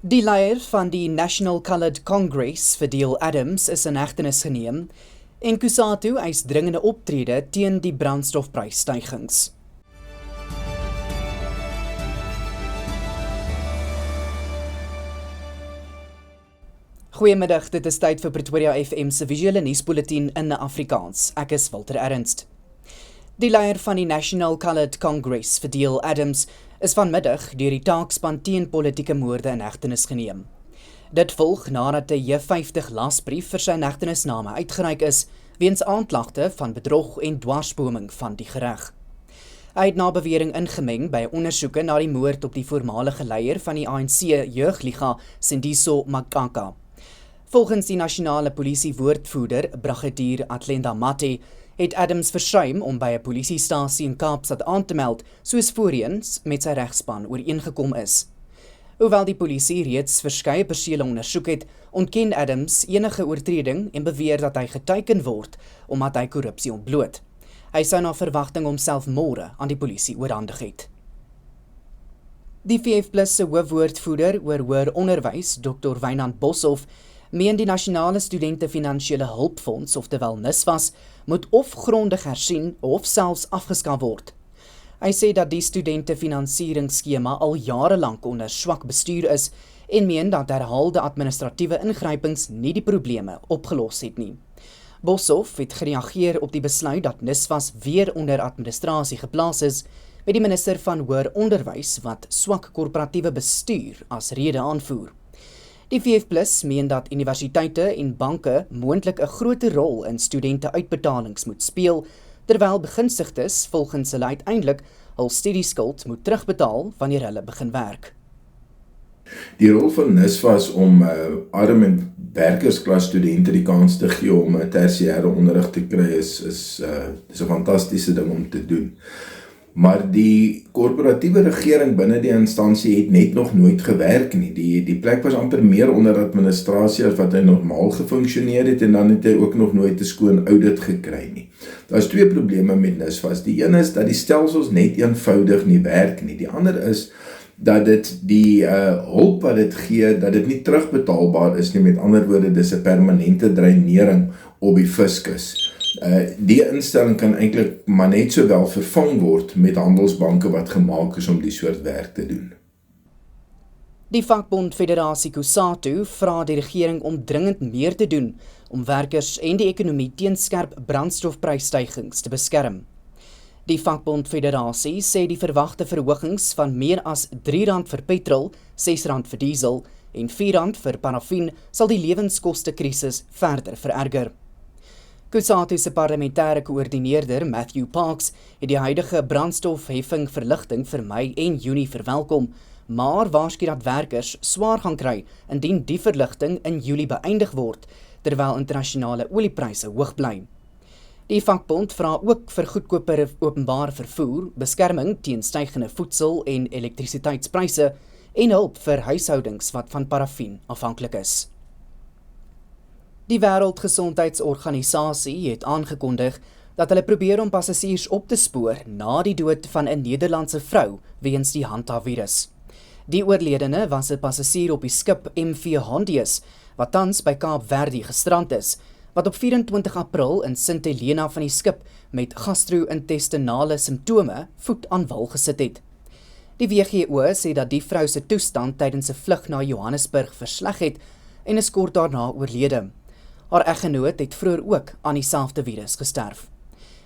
Die leier van die National Coloured Congress, Fadil Adams, is in hegtenis geneem en Kusatu eis dringende optrede teen die brandstofprysstygings. Goeiemiddag, dit is tyd vir Pretoria FM se visuele nuusbulletin in Afrikaans. Ek is Walter Ernst. Die leier van die National Coloured Congress, Fadil Adams, is vanmiddag deur die taakspan teen politieke moorde in hegtenis geneem. Dit volg nadat 'n J50 lasbrief vir sy hegtenisname uitgereik is weens aanklagte van bedrog en dwarsboming van die gereg. Hy het na bewering ingemeng by ondersoeke na die moord op die voormalige leier van die ANC jeugliga, Sindiso Makaka. Volgens die nasionale polisiewoordvoerder, Brigadier Atlenda Mate, het Adams versuim om by 'n polisiestasie in Kaapstad aan te meld, soos voorheens met sy regspan ooreengekom is. Hoewel die polisie reeds verskeie persele ondersoek het, ontken Adams enige oortreding en beweer dat hy geteiken word omdat hy korrupsie ontbloot. Hy sou na verwagting homself môre aan die polisie oorhandig het. Die VF+ se hoofwoordvoerder oor hoër onderwys, Dr. Wynand Boshoff, meen die Nasionale Studente Finansiële Hulpfonds, oftewel NSFAS, moet of grondig hersien of selfs afgeskaf word. Hy sê dat die studentefinansieringsskema al jare lank onder swak bestuur is en meen dat herhaalde administratiewe ingrypings nie die probleme opgelos het nie. Boshoff het gereageer op die besluit dat NSFAS weer onder administrasie geplaas is, met die minister van Hoër Onderwys wat swak korporatiewe bestuur as rede aanvoer. Die VF+ meen dat universiteite en banke moontlik 'n groter rol in studente-uitbetalings moet speel, terwyl begunstigdes volgens hulle uiteindelik hul studieskuld moet terugbetaal wanneer hulle begin werk. Die rol van NSFAS om arm en werkersklas studente die kans te gee om 'n tersiêre onderrig te kry is 'n fantastiese ding om te doen. Maar die korporatiewe regering binne die instansie het net nog nooit gewerk nie. Die plek was amper meer onder administrasie as wat hy normaal gefunksioneer het en dan het hy ook nog nooit 'n skoon audit gekry nie. Daar is twee probleme met NSFAS. Die een is dat die stelsels net eenvoudig nie werk nie. Die ander is dat dit die hulp wat dit gee, dat dit nie terugbetaalbaar is nie. Met ander woorde, dis 'n permanente dreinering op die fiskus. Die instelling kan eintlik maar net sowel vervang word met handelsbanke wat gemaak is om die soort werk te doen. Die vakbond Federasie Kusatu vra die regering om dringend meer te doen om werkers en die ekonomie teen skerp brandstofprysstygings te beskerm. Die vakbond Federasie sê die verwagte verhogings van meer as R3 vir petrol, R6 vir diesel en R4 vir parafin sal die lewenskostekrisis verder vererger. Kusatu se parlementêre koördineerder Matthew Parks het die huidige brandstofheffingverligting vir Mei en Junie verwelkom, maar waarsku dat werkers swaar gaan kry indien die verligting in Julie beëindig word, terwyl internasionale oliepryse hoog bly. Die vakbond vra ook vir goedkoper openbare vervoer, beskerming teen stygende voedsel- en elektrisiteitspryse en hulp vir huishoudings wat van parafin afhanklik is. Die Wêreldgesondheidsorganisasie het aangekondig dat hulle probeer om passasiers op te spoor na die dood van 'n Nederlandse vrou weens die Hanta-virus. Die oorledene was 'n passasier op die skip MV Hondius, wat tans by Kaapverde gestrand is, wat op 24 April in Sint Helena van die skip met gastro-intestinale simptome voet aan wal gesit het. Die WHO sê dat die vrou se toestand tydens 'n vlug na Johannesburg versleg het en is kort daarna oorlede. Haar eggenoot het vroeër ook aan dieselfde virus gesterf.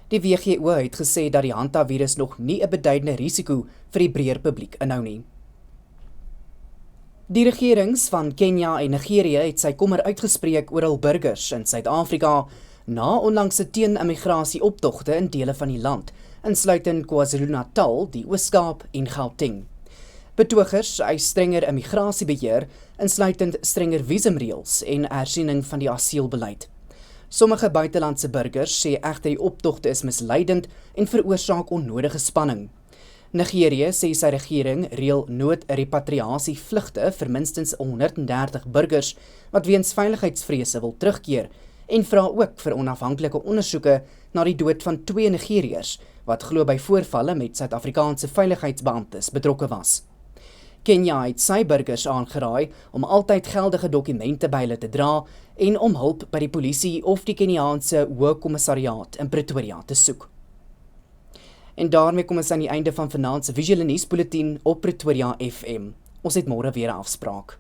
Die WHO het gesê dat die Hanta-virus nog nie 'n beduidende risiko vir die breër publiek inhou nie. Die regerings van Kenia en Nigerië het sy kommer uitgespreek oor hul burgers in Suid-Afrika na onlangse teen-immigrasie optogte in dele van die land, insluitend KwaZulu-Natal, die Oos-Kaap en Gauteng. Betogers eis strenger immigrasiebeheer, insluitend strenger visumreëls en hersiening van die asielbeleid. Sommige buitelandse burgers sê egter die optogte is misleidend en veroorsaak onnodige spanning. Nigerië sê sy regering reël noodrepatriasie vlugte vir minstens 130 burgers wat weens veiligheidsvrese wil terugkeer en vra ook vir onafhanklike ondersoeke na die dood van 2 Nigeriërs wat glo by voorvalle met Suid-Afrikaanse veiligheidsbeamptes betrokke was. Kenia het sy burgers aangeraai om altyd geldige dokumente by hulle te dra en om hulp by die polisie of die Keniaanse Hoë Kommissariaat in Pretoria te soek. En daarmee kom ons aan die einde van vanaand se visuele nuusbulletin op Pretoria FM. Ons het môre weer 'n afspraak.